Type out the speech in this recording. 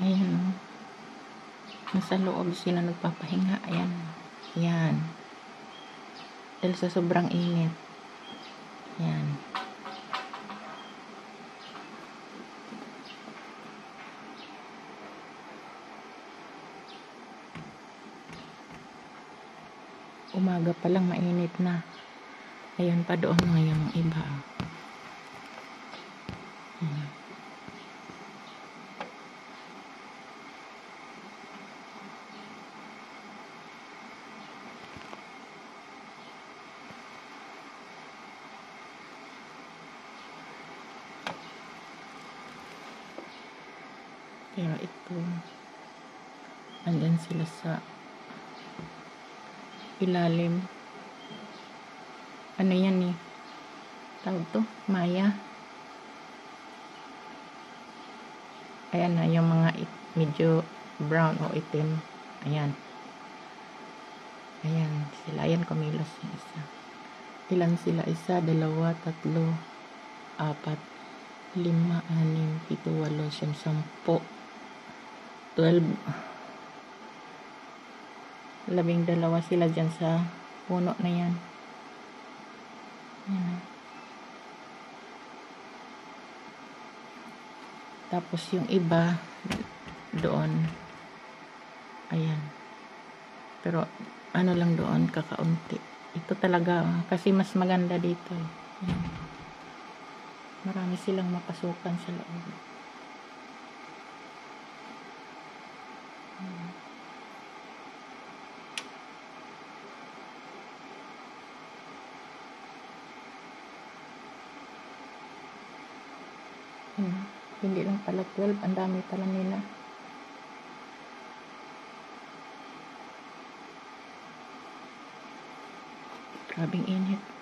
Ayan o. Nasa loob sila nagpapahinga. Ayan. Ayan. Dahil sa sobrang init. Ayan. Umaga pa lang mainit na. Ayan pa doon ngayon ang iba. Ayan. Pero ito, andyan sila sa ilalim. Ano yan eh? Tawag to? Maya. Ayan na, yung mga medyo brown o itim. Ayan. Ayan sila. Ayan, kumilos yung isa. Ilan sila? Isa, dalawa, tatlo, apat, 5, 6, 7, 8, 10, 12. 12 sila dyan sa puno na yan. Ayan. Tapos yung iba doon. Ayan. Pero ano lang doon, kakaunti. Ito talaga, kasi mas maganda dito. Ayan. Marami silang mapasukan sa loob. Ayan. Hindi lang pala 12, ang dami pala nila. Grabing init.